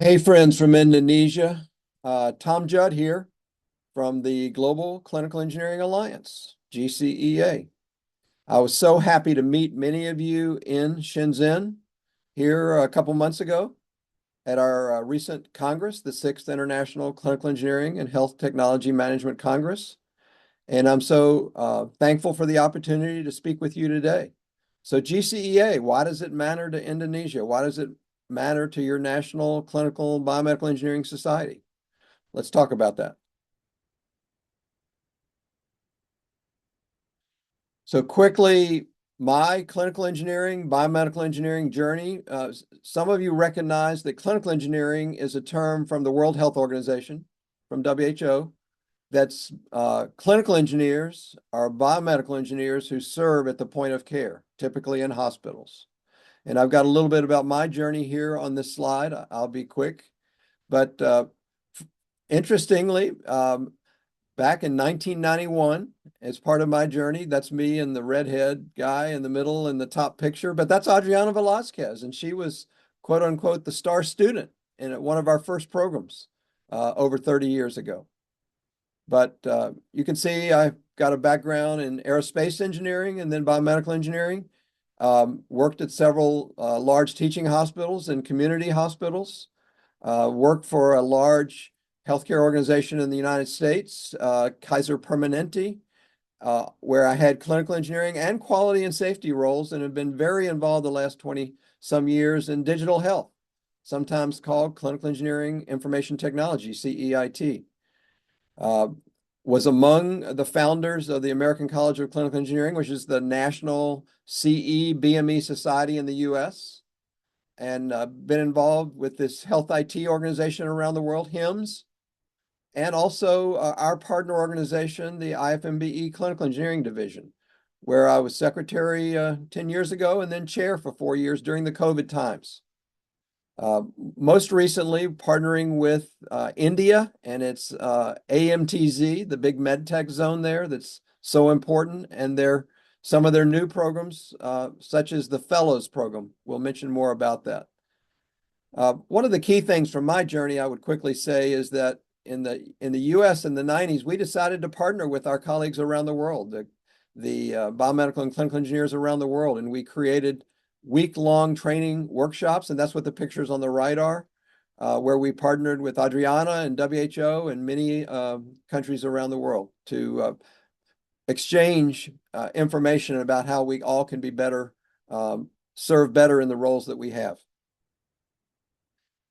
Hey, friends from Indonesia. Tom Judd here from the Global Clinical Engineering Alliance, GCEA. I was so happy to meet many of you in Shenzhen here a couple months ago at our recent Congress, the 6th International Clinical Engineering and Health Technology Management Congress. And I'm so thankful for the opportunity to speak with you today. So GCEA, why does it matter to Indonesia? Why does it matter to your National Clinical Biomedical Engineering Society? Let's talk about that. So quickly, my clinical engineering, biomedical engineering journey. Some of you recognize that clinical engineering is a term from the World Health Organization, from WHO. That's clinical engineers are biomedical engineers who serve at the point of care, typically in hospitals. And I've got a little bit about my journey here on this slide. I'll be quick. But interestingly, back in 1991, as part of my journey, that's me and the redhead guy in the middle in the top picture, but that's Adriana Velasquez, and she was, quote unquote, the star student in one of our first programs over 30 years ago. But you can see I've got a background in aerospace engineering and then biomedical engineering. Worked at several large teaching hospitals and community hospitals. Worked for a large healthcare organization in the United States, Kaiser Permanente, where I had clinical engineering and quality and safety roles and have been very involved the last 20 some years in digital health, sometimes called clinical engineering information technology, CEIT. Was among the founders of the American College of Clinical Engineering, which is the national CE-BME society in the US, and been involved with this health IT organization around the world, HIMSS, and also our partner organization, the IFMBE Clinical Engineering Division, where I was secretary 10 years ago and then chair for 4 years during the COVID times. Most recently, partnering with India and its AMTZ, the big medtech zone there that's so important, and some of their new programs, such as the Fellows Program. We'll mention more about that. One of the key things from my journey, I would quickly say, is that in the U.S. in the 90s, we decided to partner with our colleagues around the world, the biomedical and clinical engineers around the world, and we created week-long training workshops, and that's what the pictures on the right are, where we partnered with Adriana and WHO and many countries around the world to exchange information about how we all can be better, serve better in the roles that we have.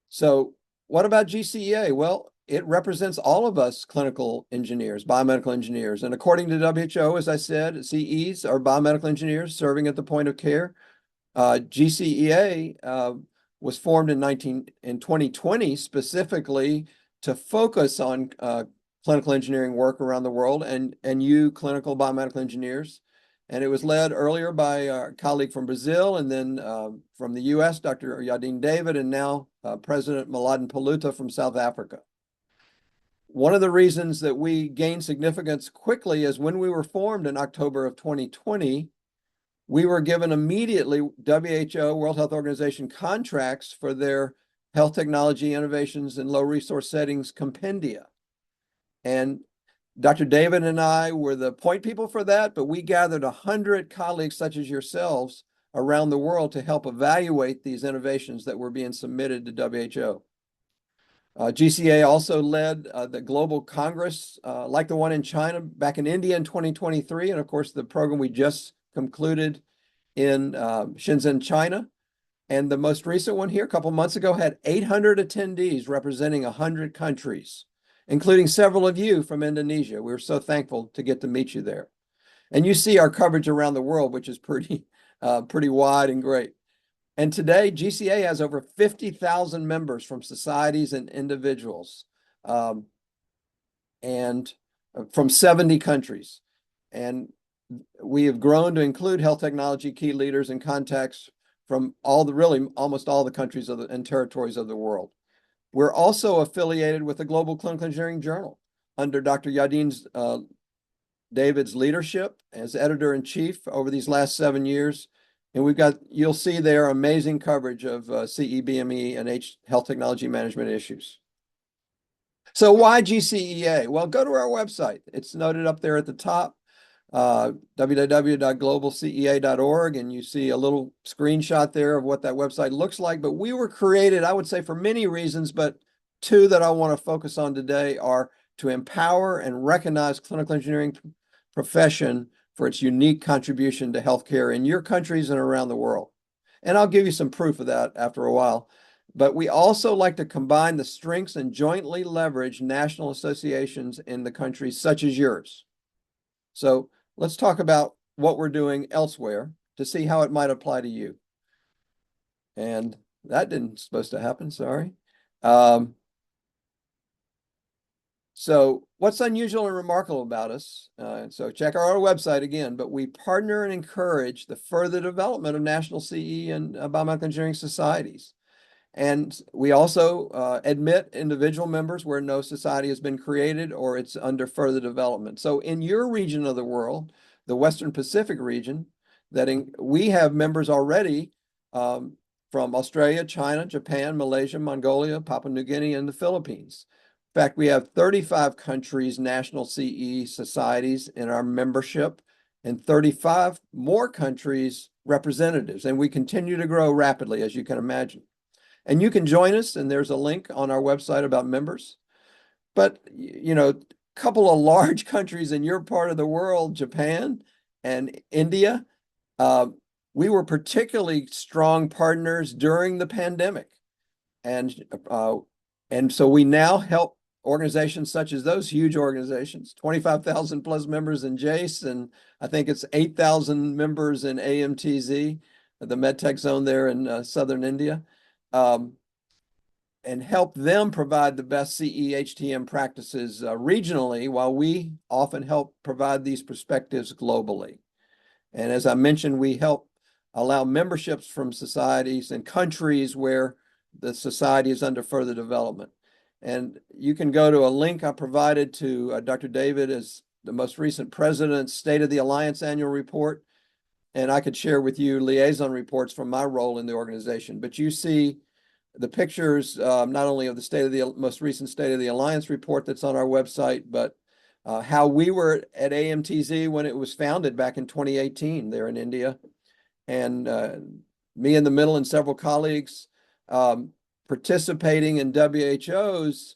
So what about GCEA? Well, it represents all of us clinical engineers, biomedical engineers. And according to WHO, as I said, CEs are biomedical engineers serving at the point of care. GCEA was formed in 2020 specifically to focus on clinical engineering work around the world and you clinical biomedical engineers. And it was led earlier by our colleague from Brazil and then from the US, Dr. Yadin David, and now President Mladen Paluta from South Africa. One of the reasons that we gained significance quickly is when we were formed in October of 2020, we were given immediately WHO, World Health Organization, contracts for their health technology innovations in low resource settings compendia. And Dr. David and I were the point people for that, but we gathered 100 colleagues such as yourselves around the world to help evaluate these innovations that were being submitted to WHO. GCA also led the global congress, like the one in China back in India in 2023. And of course, the program we just concluded in Shenzhen, China. And the most recent one here, a couple months ago, had 800 attendees representing 100 countries, including several of you from Indonesia. We're so thankful to get to meet you there. And you see our coverage around the world, which is pretty wide and great. And today, GCA has over 50,000 members from societies and individuals, and from 70 countries. And we have grown to include health technology key leaders and contacts from almost all the countries and territories of the world. We're also affiliated with the Global Clinical Engineering Journal under Dr. Yadin David's leadership as editor-in-chief over these last 7 years. And you'll see there amazing coverage of CE-BME and health technology management issues. So why GCEA? Well, go to our website. It's noted up there at the top, www.globalcea.org, and you see a little screenshot there of what that website looks like. But we were created, I would say, for many reasons, but two that I want to focus on today are to empower and recognize clinical engineering profession for its unique contribution to healthcare in your countries and around the world. And I'll give you some proof of that after a while. But we also like to combine the strengths and jointly leverage national associations in the countries such as yours. So let's talk about what we're doing elsewhere to see how it might apply to you. And that didn't supposed to happen, sorry. So what's unusual and remarkable about us? So check our website again, but we partner and encourage the further development of national CE and biomedical engineering societies. And we also admit individual members where no society has been created or it's under further development. So in your region of the world, the Western Pacific region, we have members already from Australia, China, Japan, Malaysia, Mongolia, Papua New Guinea, and the Philippines. In fact, we have 35 countries, national CE societies in our membership, and 35 more countries representatives. And we continue to grow rapidly, as you can imagine. And you can join us, and there's a link on our website about members. But, a couple of large countries in your part of the world, Japan and India, we were particularly strong partners during the pandemic. And so we now help organizations such as those huge organizations, 25,000 plus members in JACE, and I think it's 8,000 members in AMTZ, the MedTech zone there in southern India. And help them provide the best CE-HTM practices regionally, while we often help provide these perspectives globally. And as I mentioned, we help allow memberships from societies and countries where the society is under further development. And you can go to a link I provided to Dr. David as the most recent President's State of the Alliance annual report. And I could share with you liaison reports from my role in the organization. But you see the pictures, not only of the most recent State of the Alliance report that's on our website, but how we were at AMTZ when it was founded back in 2018 there in India. And me in the middle and several colleagues participating in WHO's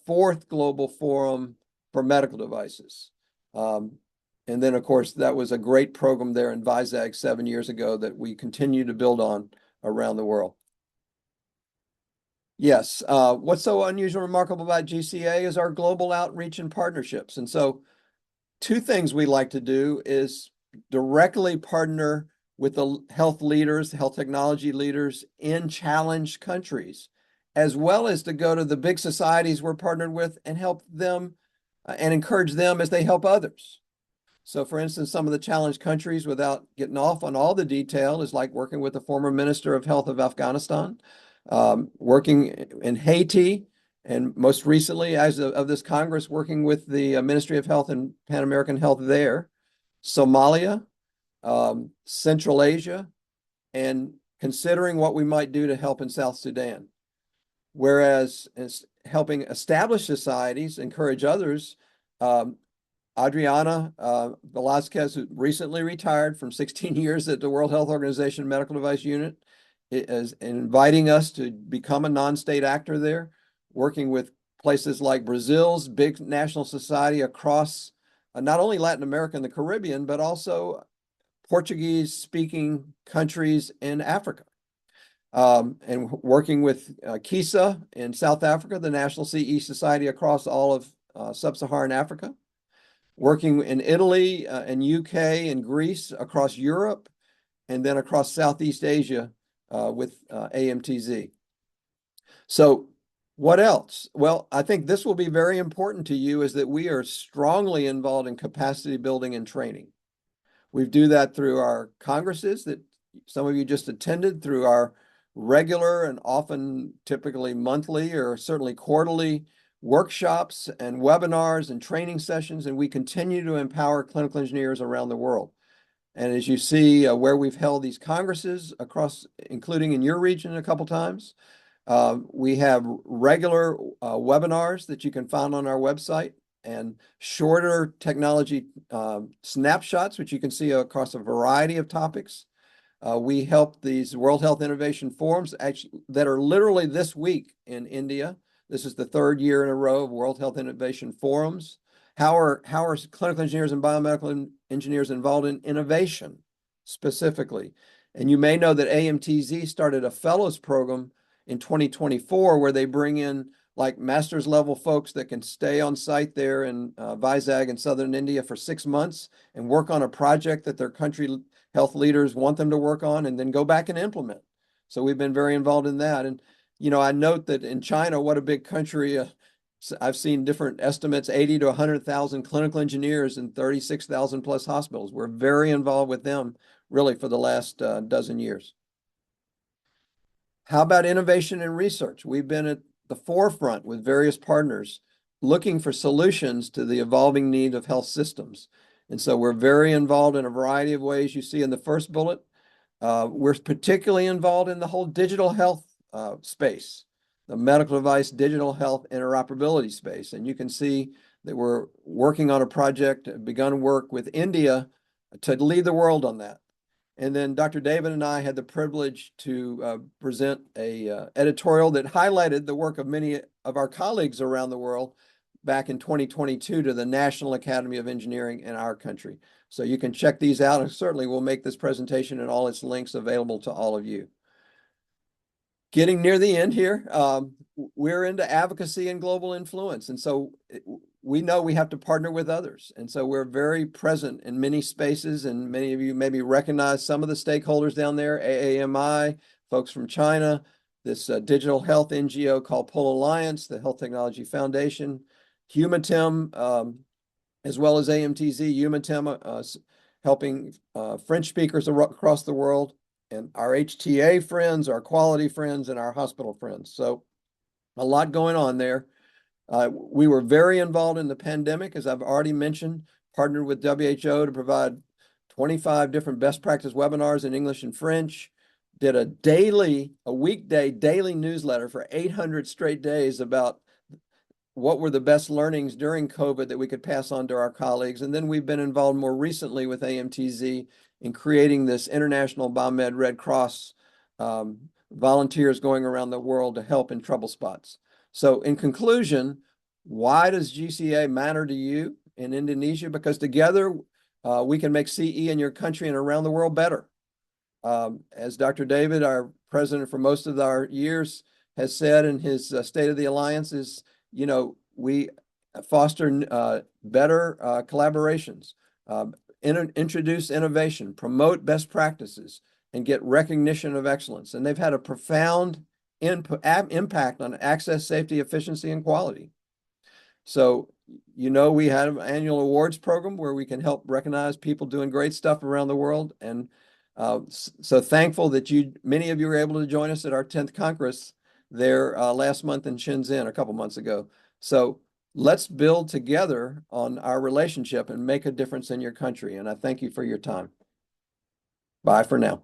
fourth global forum for medical devices. And then, of course, that was a great program there in Vizag 7 years ago that we continue to build on around the world. Yes. What's so unusual and remarkable about GCA is our global outreach and partnerships. And so two things we like to do is directly partner with the health leaders, health technology leaders in challenged countries, as well as to go to the big societies we're partnered with and help them and encourage them as they help others. So for instance, some of the challenged countries, without getting off on all the detail, is like working with the former Minister of Health of Afghanistan, working in Haiti, and most recently, as of this Congress, working with the Ministry of Health and Pan American Health there, Somalia, Central Asia, and considering what we might do to help in South Sudan. Whereas helping establish societies, encourage others, Adriana Velasquez, who recently retired from 16 years at the World Health Organization Medical Device Unit, is inviting us to become a non-state actor there, working with places like Brazil's big national society across not only Latin America and the Caribbean, but also Portuguese-speaking countries in Africa. And working with KISA in South Africa, the National CE Society across all of sub-Saharan Africa. Working in Italy and UK and Greece, across Europe, and then across Southeast Asia with AMTZ. So what else? Well, I think this will be very important to you, is that we are strongly involved in capacity building and training. We do that through our congresses that some of you just attended, through our regular and often typically monthly or certainly quarterly workshops and webinars and training sessions, and we continue to empower clinical engineers around the world. And as you see where we've held these congresses across, including in your region a couple times, we have regular webinars that you can find on our website and shorter technology snapshots, which you can see across a variety of topics. We help these World Health Innovation Forums actually, that are literally this week in India. This is the third year in a row of World Health Innovation Forums. How are clinical engineers and biomedical engineers involved in innovation specifically? And you may know that AMTZ started a fellows program in 2024 where they bring in like master's level folks that can stay on site there in Vizag in southern India for 6 months and work on a project that their country health leaders want them to work on and then go back and implement. So we've been very involved in that. And, I note that in China, what a big country, I've seen different estimates, 80 to 100,000 clinical engineers and 36,000 plus hospitals. We're very involved with them really for the last dozen years. How about innovation and research? We've been at the forefront with various partners looking for solutions to the evolving need of health systems. And so we're very involved in a variety of ways. You see in the first bullet, we're particularly involved in the whole digital health space, the medical device digital health interoperability space. And you can see that we're working on a project, begun work with India to lead the world on that. And then Dr. David and I had the privilege to present a editorial that highlighted the work of many of our colleagues around the world back in 2022 to the National Academy of Engineering in our country. So you can check these out, and certainly we'll make this presentation and all its links available to all of you. Getting near the end here, we're into advocacy and global influence. And so we know we have to partner with others. And so we're very present in many spaces, and many of you maybe recognize some of the stakeholders down there, AAMI, folks from China, this digital health NGO called Pole Alliance, the Health Technology Foundation, Humatem, as well as AMTZ, Humatem helping French speakers across the world, and our HTA friends, our quality friends, and our hospital friends. So a lot going on there. We were very involved in the pandemic, as I've already mentioned, partnered with WHO to provide 25 different best practice webinars in English and French, did a weekday daily newsletter for 800 straight days about what were the best learnings during COVID that we could pass on to our colleagues. And then we've been involved more recently with AMTZ in creating this International Biomed Red Cross volunteers going around the world to help in trouble spots. So in conclusion, why does GCEA matter to you in Indonesia? Because together we can make CE in your country and around the world better. As Dr. David, our president for most of our years, has said in his State of the Alliance is, we foster better collaborations, introduce innovation, promote best practices, and get recognition of excellence. And they've had a profound impact on access, safety, efficiency, and quality. So, we had an annual awards program where we can help recognize people doing great stuff around the world. And so thankful that many of you were able to join us at our 10th Congress there last month in Shenzhen, a couple months ago. So let's build together on our relationship and make a difference in your country. And I thank you for your time. Bye for now.